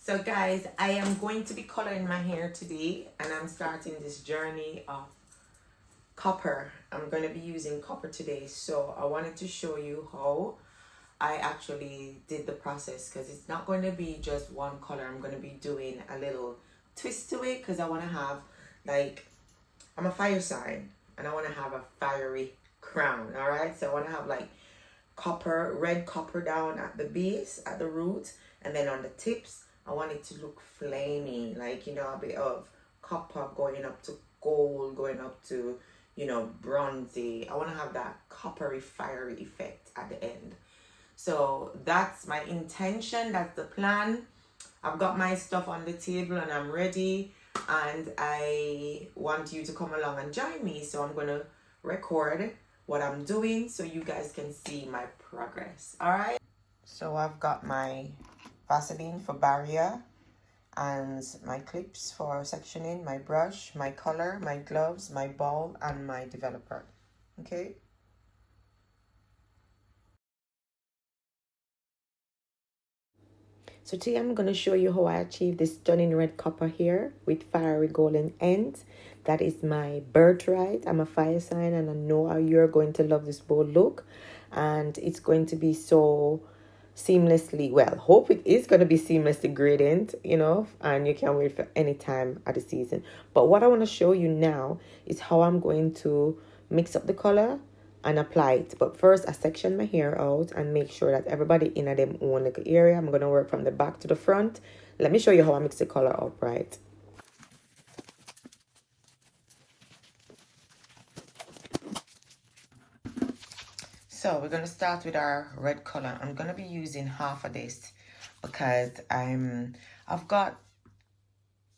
So guys, I am going to be coloring my hair today, and I'm starting this journey of copper. I'm going to be using copper today. So I wanted to show you how I actually did the process, because it's not going to be just one color. I'm going to be doing a little twist to it because I want to have, like, I'm a fire sign and I want to have a fiery crown. All right, so I want to have like copper, red copper down at the base, at the root, and then on the tips I want it to look flaming, like, you know, a bit of copper going up to gold, going up to, you know, bronzy. I want to have that coppery fiery effect at the end. So that's my intention, that's the plan. I've got my stuff on the table and I'm ready, and I want you to come along and join me. So I'm going to record what I'm doing so you guys can see my progress. All right. So I've got my Vaseline for barrier and my clips for sectioning, my brush, my color, my gloves, my ball, and my developer. Okay. So today I'm going to show you how I achieve this stunning red copper here with fiery golden ends. That is my birthright. I'm a fire sign and I know how you're going to love this bold look. And it's going to be so seamlessly, well, hope it is going to be seamlessly gradient, you know, and you can wear it for any time of the season. But what I want to show you now is how I'm going to mix up the color and apply it. But first, I section my hair out and make sure that everybody in a them own little area. I'm going to work from the back to the front. Let me show you how I mix the color up, right? So we're going to start with our red color. I'm going to be using half of this because I've got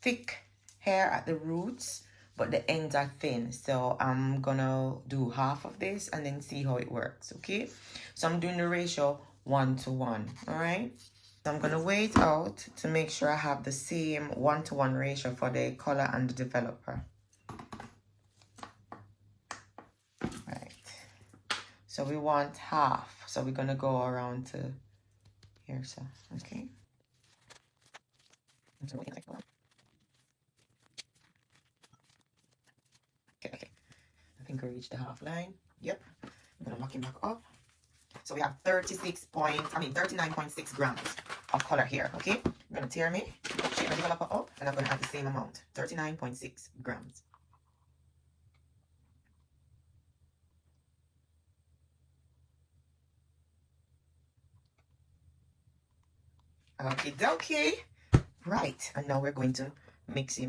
thick hair at the roots, but the ends are thin. So I'm gonna do half of this and then see how it works. Okay, so I'm doing the ratio 1:1. All right, so I'm gonna wait out to make sure I have the same 1:1 ratio for the color and the developer. Right, so we want half, so we're gonna go around to here. So okay, so okay, okay, I think we reached the half line. Yep, I'm gonna lock him back up. So we have 39.6 grams of color here, okay? I'm gonna tear me, shape my developer up, and I'm gonna add the same amount, 39.6 grams. Okay, dokie. Right, and now we're going to mixy.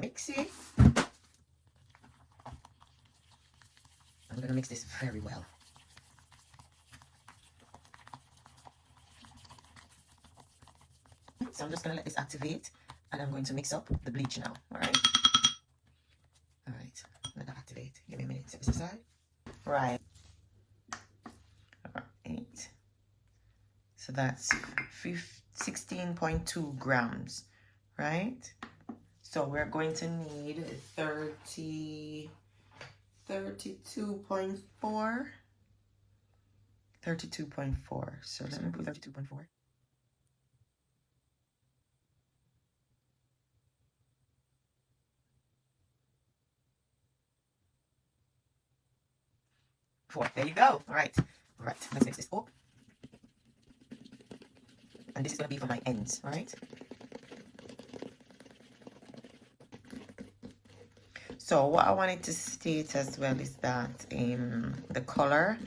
I'm gonna mix this very well. So I'm just gonna let this activate, and I'm going to mix up the bleach now. All right. All right. Let that activate. Give me a minute. Set this aside. Right. All right. So that's 16.2 grams, right? So we're going to need 32.4. 32.4. So let me put 32.4. There you go. All right. All right. Let's mix this up. And this is going to be for my ends, all right? So what I wanted to state as well is that the color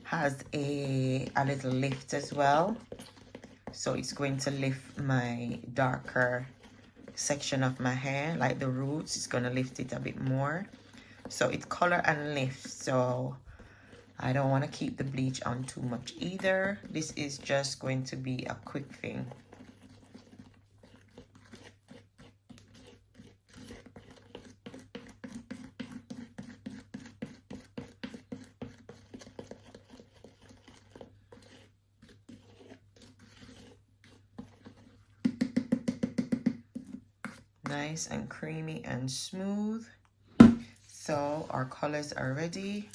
has a little lift as well. So it's going to lift my darker section of my hair, like the roots. It's going to lift it a bit more. So it's color and lift. So I don't want to keep the bleach on too much either. This is just going to be a quick thing. Nice and creamy and smooth. So our colors are ready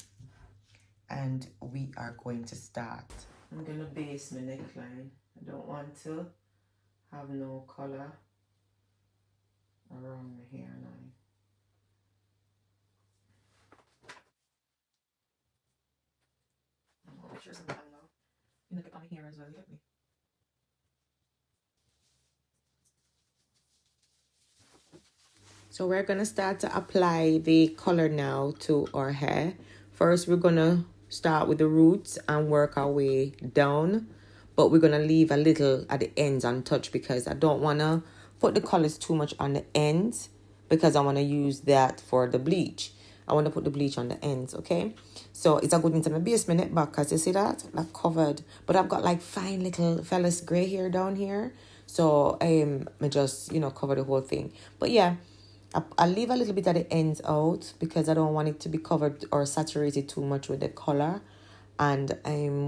and we are going to start. I'm gonna base my neckline. I don't want to have no color around my hair now. Make sure something now. You look at my hair as well, get me. So we're gonna start to apply the color now to our hair. First, we're gonna start with the roots and work our way down, but we're gonna leave a little at the ends untouched because I don't wanna put the colors too much on the ends because I wanna use that for the bleach. I want to put the bleach on the ends, okay? So it's a good into my base, my neck back, because you see that? Like covered. But I've got like fine little fellas gray hair down here. So I just, cover the whole thing. But yeah, I'll leave a little bit at the ends out because I don't want it to be covered or saturated too much with the color. And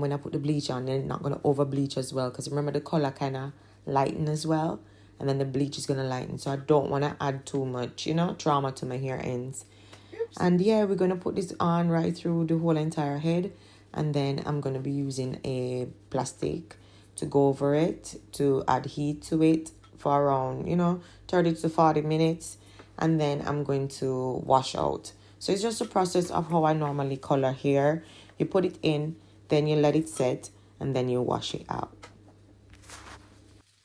when I put the bleach on, then not going to over bleach as well because remember the color kind of lighten as well. And then the bleach is going to lighten. So I don't want to add too much, trauma to my hair ends. Oops. And yeah, we're going to put this on right through the whole entire head. And then I'm going to be using a plastic to go over it to add heat to it for around, 30 to 40 minutes. And then I'm going to wash out. So it's just a process of how I normally color hair. You put it in, then you let it set, and then you wash it out.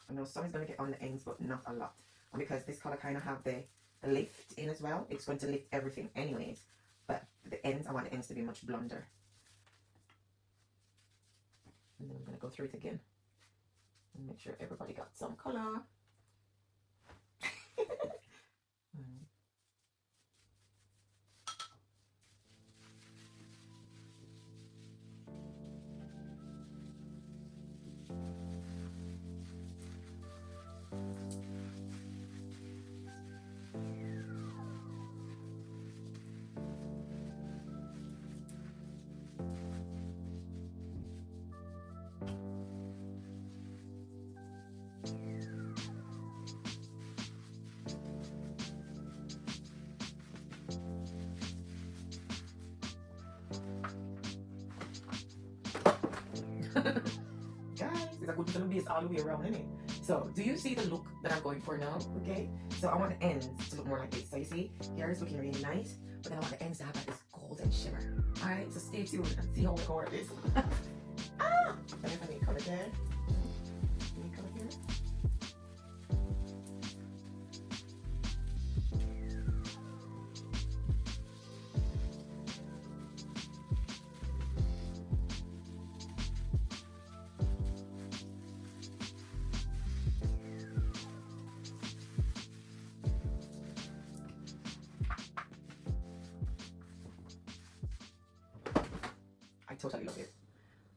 I know some is going to get on the ends, but not a lot. And because this color kind of have the lift in as well, it's going to lift everything anyways. But the ends, I want the ends to be much blonder. And then I'm going to go through it again. And make sure everybody got some color. Guys, it's a good little base all the way around, isn't it? So, do you see the look that I'm going for now? Okay, so I want the ends to look more like this. So you see, here is looking really nice, but then I want the ends to have like this golden shimmer. All right, so stay tuned and see how we work this. Ah, and if I need color there, need color here. I totally love it.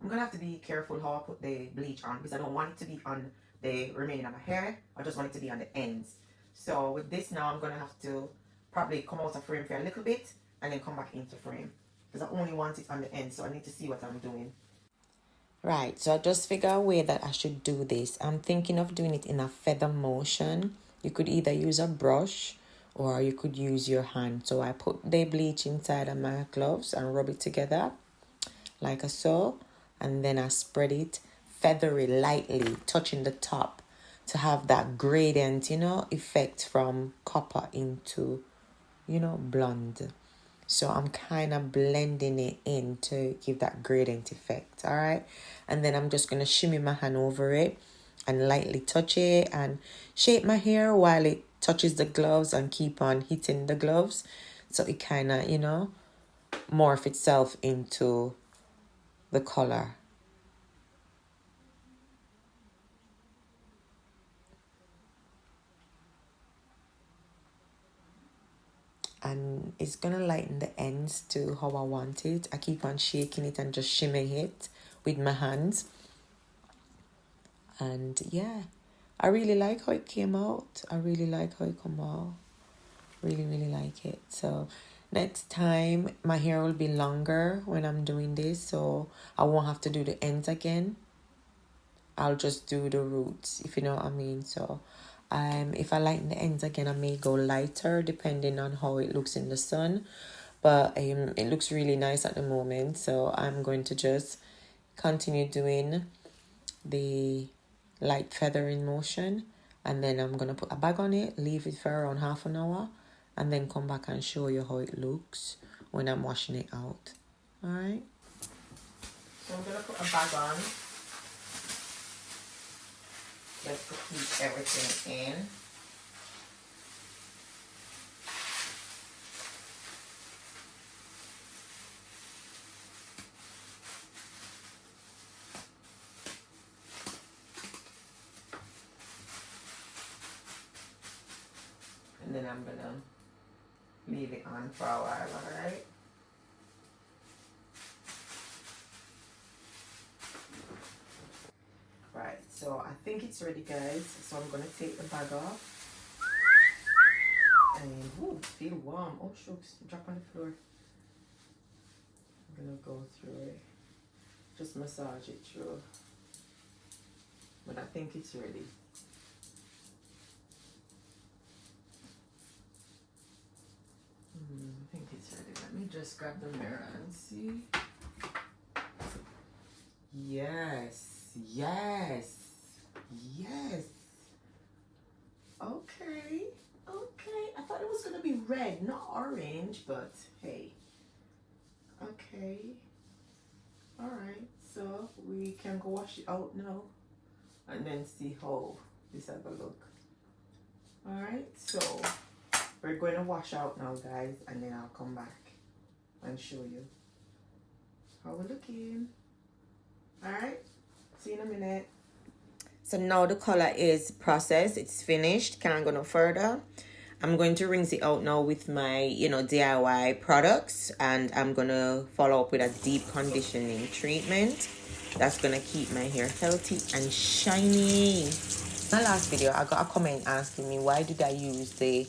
I'm gonna have to be careful how I put the bleach on because I don't want it to be on the remaining of my hair. I just want it to be on the ends. So with this now, I'm gonna have to probably come out of frame for a little bit and then come back into frame because I only want it on the end. So I need to see what I'm doing. Right, so I just figure a way that I should do this. I'm thinking of doing it in a feather motion. You could either use a brush or you could use your hand. So I put the bleach inside of my gloves and rub it together like so. And then I spread it feathery lightly, touching the top to have that gradient, effect from copper into, blonde. So I'm kind of blending it in to give that gradient effect, all right? And then I'm just going to shimmy my hand over it and lightly touch it and shape my hair while it touches the gloves and keep on hitting the gloves. So it kind of, morph itself into the color. And it's gonna lighten the ends to how I want it. I keep on shaking it and just shimming it with my hands. And yeah, I really like how it came out. I really like how it come out. Really, really like it. So next time my hair will be longer when I'm doing this, so I won't have to do the ends again. I'll just do the roots, if you know what I mean. So if I lighten the ends again, I may go lighter depending on how it looks in the sun. But it looks really nice at the moment. So I'm going to just continue doing the light feathering motion And then I'm going to put a bag on it, leave it for around half an hour, and then come back and show you how it looks when I'm washing it out. Alright? So I'm going to put a bag on just to keep everything in. And then I'm gonna leave it on for a while, alright? Right, so I think it's ready, guys. So I'm gonna take the bag off. And ooh, feel warm. Oh shucks, drop on the floor. I'm gonna go through it. Just massage it through. But I think it's ready. I think it's ready. Let me just grab the mirror and see. Yes, yes, yes. Okay, okay. I thought it was gonna be red, not orange, but hey. Okay. Alright, so we can go wash it out now and then see how this have a look. Alright, so we're going to wash out now, guys, and then I'll come back and show you how we're looking. Alright, see you in a minute. So now the color is processed, it's finished. Can't go no further. I'm going to rinse it out now with my, DIY products, and I'm going to follow up with a deep conditioning treatment that's going to keep my hair healthy and shiny. My last video, I got a comment asking me why did I use the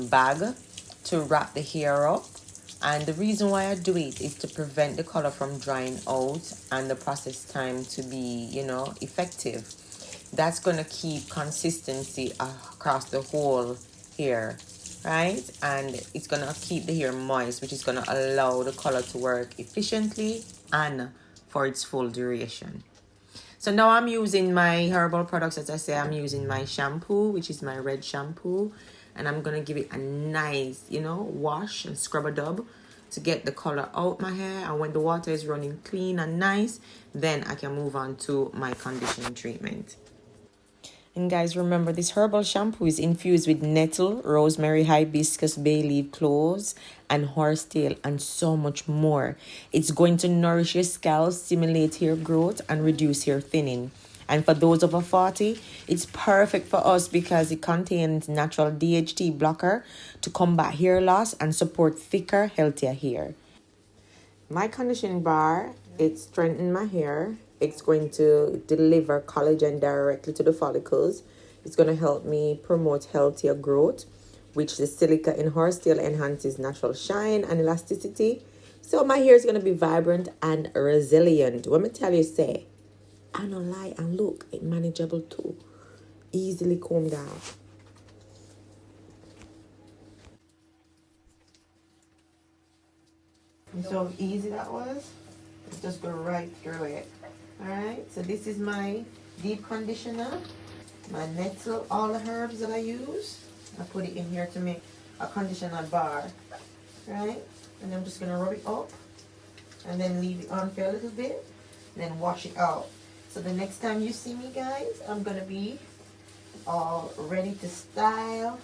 bag to wrap the hair up. And the reason why I do it is to prevent the color from drying out and the process time to be, effective. That's going to keep consistency across the whole hair, right? And it's going to keep the hair moist, which is going to allow the color to work efficiently and for its full duration. So now I'm using my herbal products. As I say, I'm using my shampoo, which is my red shampoo, and I'm going to give it a nice, wash and scrub a dub to get the color out my hair. And when the water is running clean and nice, then I can move on to my conditioning treatment. And guys, remember, this herbal shampoo is infused with nettle, rosemary, hibiscus, bay leaf, cloves, and horsetail, and so much more. It's going to nourish your scalp, stimulate hair growth, and reduce hair thinning. And for those over 40, it's perfect for us because it contains natural DHT blocker to combat hair loss and support thicker, healthier hair. My conditioning bar, it strengthens my hair. It's going to deliver collagen directly to the follicles. It's going to help me promote healthier growth, which the silica in horsetail enhances natural shine and elasticity. So my hair is going to be vibrant and resilient. Let me tell you, say, I don't lie, and look, it's manageable too. Easily combed out. And so easy that was. Just go right through it. Alright, so this is my deep conditioner, my nettle, all the herbs that I use. I put it in here to make a conditioner bar. Right? And I'm just gonna rub it up and then leave it on for a little bit, then wash it out. So the next time you see me, guys, I'm gonna be all ready to style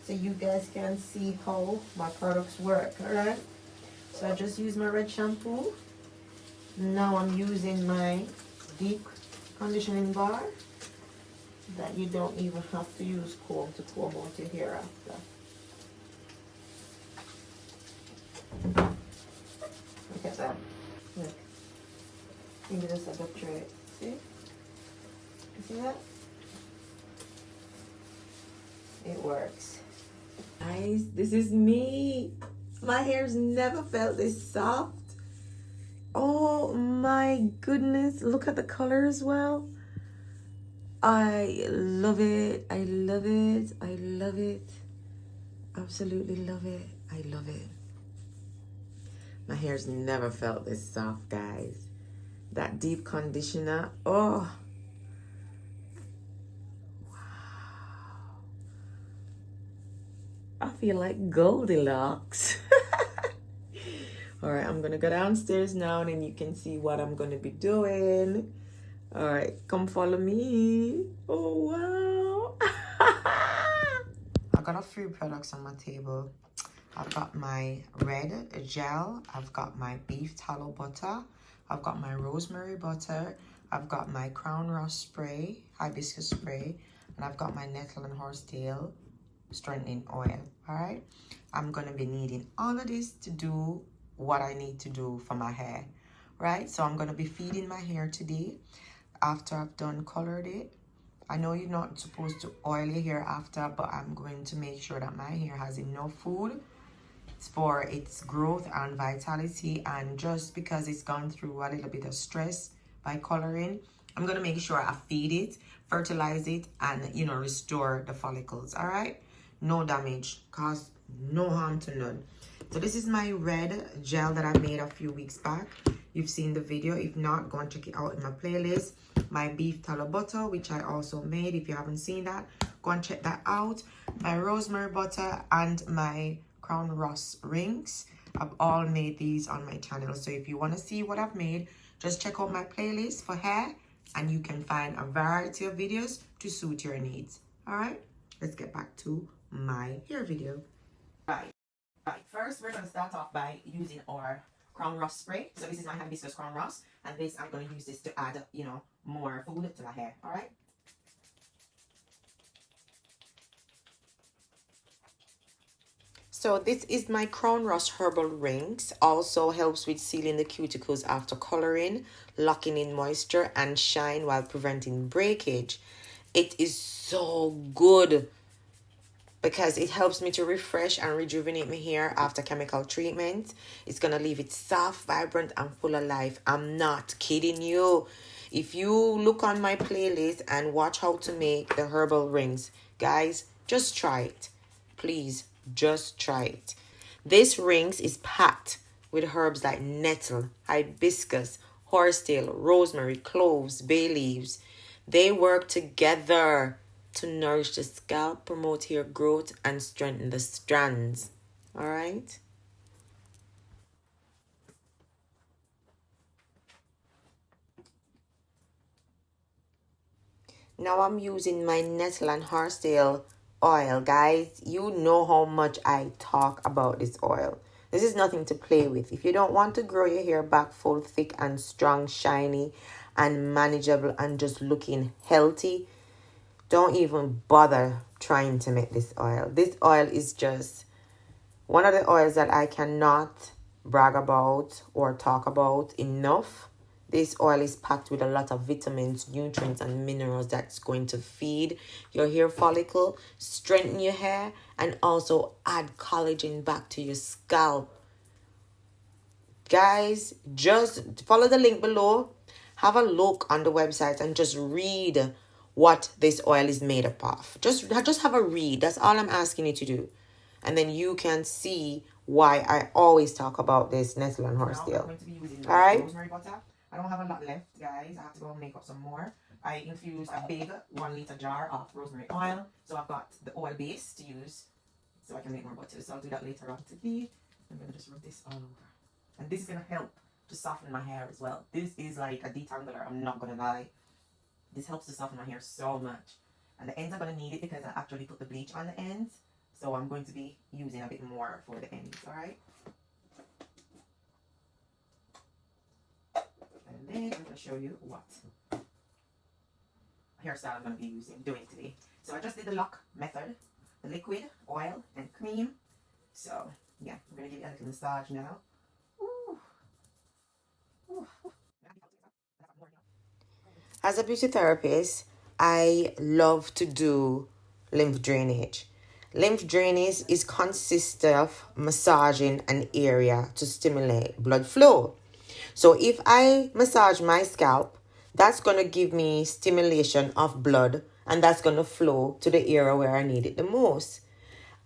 so you guys can see how my products work. Alright? So I just use my red shampoo. Now I'm using my deep conditioning bar that you don't even have to use comb to comb out your hair after. Look at that. Look. You just have to try it. See? You see that? It works. Guys, this is me. My hair's never felt this soft. Oh my goodness, look at the color as well. I love it. I love it. I love it. Absolutely love it. I love it. My hair's never felt this soft, guys. That deep conditioner. Oh. Wow. I feel like Goldilocks. All right, I'm gonna go downstairs now and then you can see what I'm gonna be doing. All right, come follow me. Oh, wow. I got a few products on my table. I've got my red gel. I've got my beef tallow butter. I've got my rosemary butter. I've got my crown rust spray, hibiscus spray, and I've got my nettle and horsetail strengthening oil. All right, I'm gonna be needing all of this to do what I need to do for my hair, right? So I'm gonna be feeding my hair today after I've done colored it. I know you're not supposed to oil your hair after, but I'm going to make sure that my hair has enough food for its growth and vitality, and just because it's gone through a little bit of stress by coloring, I'm going to make sure I feed it, fertilize it, and restore the follicles. All right, no damage, cause no harm to none. So this is my red gel that I made a few weeks back. You've seen the video. If not, go and check it out in my playlist. My beef tallow butter, which I also made. If you haven't seen that, go and check that out. My rosemary butter and my crown rust rings. I've all made these on my channel. So if you want to see what I've made, just check out my playlist for hair and you can find a variety of videos to suit your needs. All right, let's get back to my hair video. Right, first we're going to start off by using our crown rust spray. So this is my hibiscus crown rust, and this I'm going to use this to add, more food to my hair. All right. So this is my crown rust herbal rings. Also helps with sealing the cuticles after coloring, locking in moisture and shine while preventing breakage. It is so good because it helps me to refresh and rejuvenate my hair after chemical treatment. It's gonna leave it soft, vibrant, and full of life. I'm not kidding you. If you look on my playlist and watch how to make the herbal rings, guys, just try it. Please, just try it. This rings is packed with herbs like nettle, hibiscus, horsetail, rosemary, cloves, bay leaves. They work together to nourish the scalp, promote hair growth, and strengthen the strands. All right. Now I'm using my Nettle and Horsetail oil, guys. You know how much I talk about this oil. This is nothing to play with. If you don't want to grow your hair back full, thick, and strong, shiny, and manageable, and just looking healthy, don't even bother trying to make this oil. This oil is just one of the oils that I cannot brag about or talk about enough. This oil is packed with a lot of vitamins, nutrients, and minerals that's going to feed your hair follicle, strengthen your hair, and also add collagen back to your scalp. Guys, just follow the link below. Have a look on the website and just read what this oil is made up of. Just have a read. That's all I'm asking you to do. And then you can see why I always talk about this Nettle and Horsetail. I'm going to be using rosemary butter. I don't have a lot left, guys. I have to go and make up some more. I infused a big 1 liter jar of rosemary oil. So I've got the oil base to use so I can make more butter. So I'll do that later on today. I'm going to just rub this all over. And this is going to help to soften my hair as well. This is like a detangler, I'm not going to lie. This helps to soften my hair so much. And the ends are going to need it because I actually put the bleach on the ends. So I'm going to be using a bit more for the ends, alright? And then I'm going to show you what hairstyle I'm going to be doing today. So I just did the lock method, the liquid, oil, and cream. So yeah, I'm going to give you a little massage now. Ooh. Ooh. As a beauty therapist, I love to do lymph drainage. Lymph drainage is consists of massaging an area to stimulate blood flow. So if I massage my scalp, that's going to give me stimulation of blood, and that's going to flow to the area where I need it the most.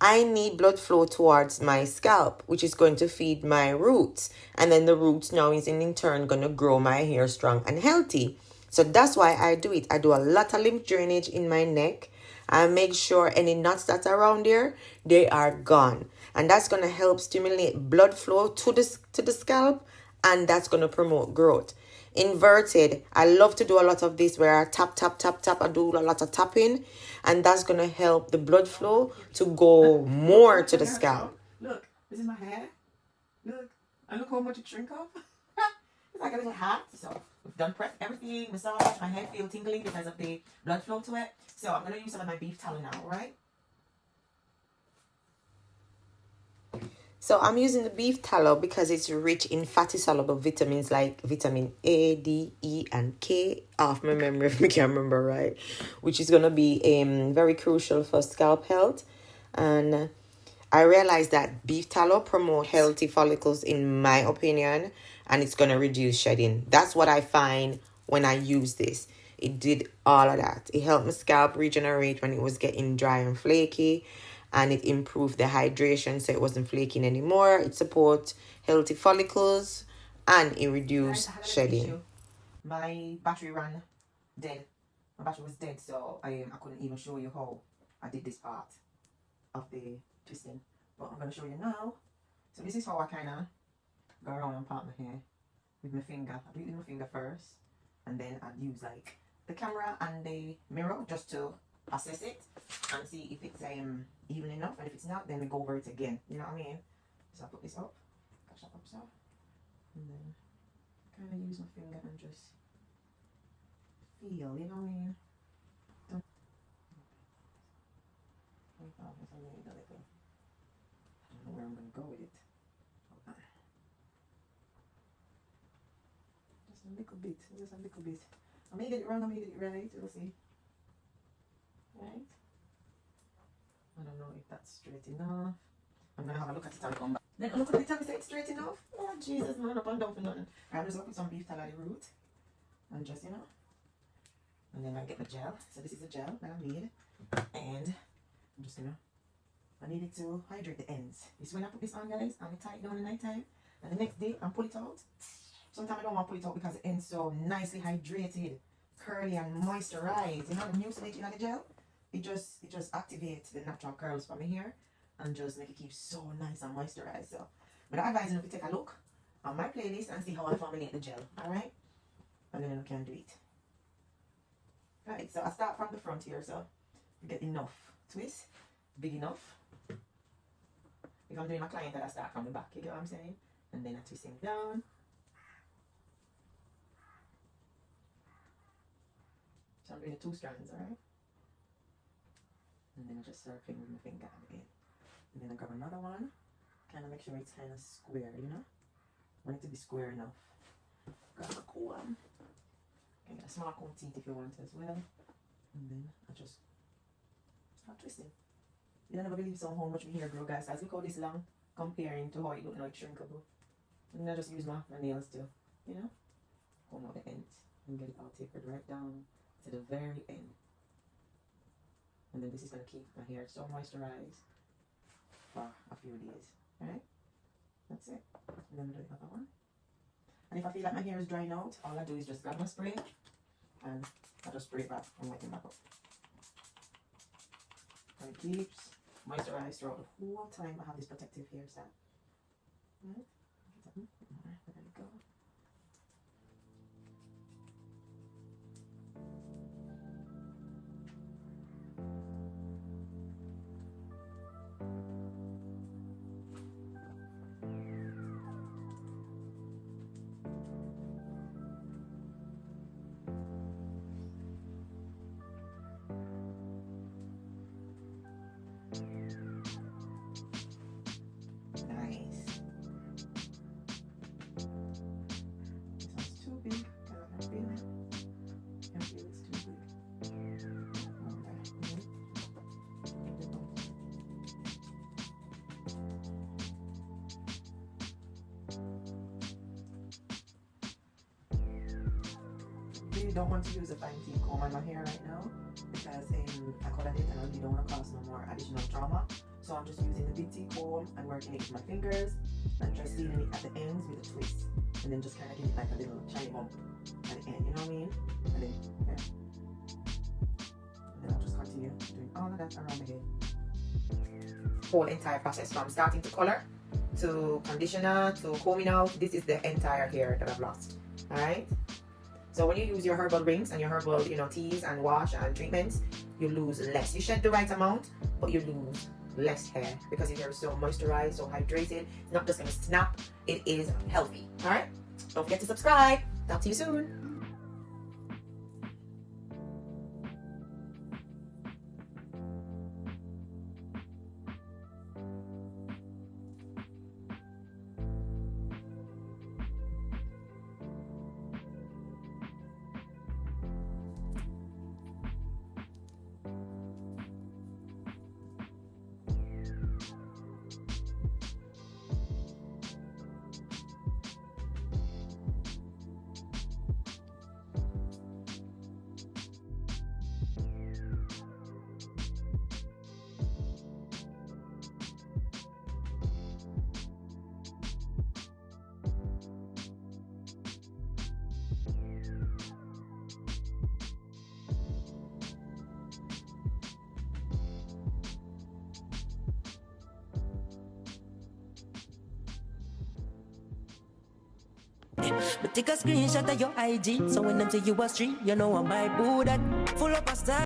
I need blood flow towards my scalp, which is going to feed my roots. And then the roots now is in turn going to grow my hair strong and healthy. So that's why I do it. I do a lot of lymph drainage in my neck. and make sure any knots that are around there, they are gone. And that's going to help stimulate blood flow to the scalp, and that's going to promote growth. Inverted, I love to do a lot of this where I tap tap tap tap. I do a lot of tapping, and that's going to help the blood flow to go more to the scalp. Look, this is my hair. Look, and look how much it shrink up. It's like a little hat. So we've done prep everything, massage. My hair feels tingly because of the blood flow to it. So I'm gonna use some of my beef tallow now, right? So I'm using the beef tallow because it's rich in fatty soluble vitamins like vitamin A, D, E, and K. Off my memory if I can remember right, which is gonna be very crucial for scalp health. And I realized that beef tallow promotes healthy follicles in my opinion, and it's gonna reduce shedding. That's what I find when I use this. It did all of that. It helped my scalp regenerate when it was getting dry and flaky, and it improved the hydration so it wasn't flaking anymore. It supports healthy follicles, and it reduced shedding. My battery ran dead. My battery was dead, so I couldn't even show you how I did this part of the twisting. But I'm going to show you now. So this is how I kind of go around and part my hair with my finger. I do it with my finger first, and then I'd use like the camera and the mirror just to assess it and see if it's even enough, and if it's not, then we go over it again. You know what I mean? So I put this up, catch that up so, and then kind of use my finger and just feel, you know what I mean? I don't know where I'm going to go with it. Just a little bit, just a little bit. I may get it wrong, I may get it right, we'll see. Right? I don't know if that's straight enough. I'm going to have a look at it and come back. Then I look at it and say it's straight enough. Oh Jesus, man, up and down for nothing. I'm just going to put some beef tallow at the root. And just, you know. And then I get my gel. So this is a gel that I made. And I'm just going to, I need it to hydrate the ends. This is when I put this on, guys. I'm tie it down in the night time. And the next day, I pull it out. Sometimes I don't want to pull it out because the end's so nicely hydrated, curly, and moisturized. You know, the mucilage in the gel, it just activates the natural curls from my hair and just make it keep so nice and moisturized. So, but I advise you to take a look on my playlist and see how I formulate the gel. Alright? And then I can do it. Right, so I start from the front here, so you get enough twist, big enough. If I'm doing my client, I start from the back, you get what I'm saying? And then I twist him down. So I'm doing the 2 strands, alright? And then I just circling with my finger again. And then I grab another one, kind of make sure it's kind of square, you know? I want it to be square enough. Grab a comb. You can get a small comb teeth if you want as well. And then I just start twisting. You never believe so how much my hair grow, guys. As look how this long comparing to how it look like shrinkable. And I just use my nails to, you know, comb out the ends and get it all tapered right down to the very end. And then this is going to keep my hair so moisturized for a few days. Alright? That's it. And then do the other one. And if I feel like my hair is drying out, all I do is just grab my spray and I just spray it back and wet it back up. And it keeps moisturized throughout the whole time I have this protective hairstyle. Alright? Alright, there we go. Really don't want to use a fine tip comb on my hair right now because I colored it and I really don't want to cause no more additional trauma. So I'm just using the big T comb and working it with my fingers and just sealing it at the ends with a twist, and then just kind of give it like a little shiny bump at the end, you know what I mean? And then, yeah. And then I'll just cut continue doing all of that around my head. Whole entire process from starting to color to conditioner to combing out. This is the entire hair that I've lost. Alright? So when you use your herbal rings and your herbal, teas and wash and treatments, you lose less. You shed the right amount, but you lose less hair because your hair is so moisturized, so hydrated. It's not just gonna snap, it is healthy. Alright? Don't forget to subscribe. Talk to you soon. But take a screenshot of your IG, so when them say you a stream, you know I might do that. Full up a style.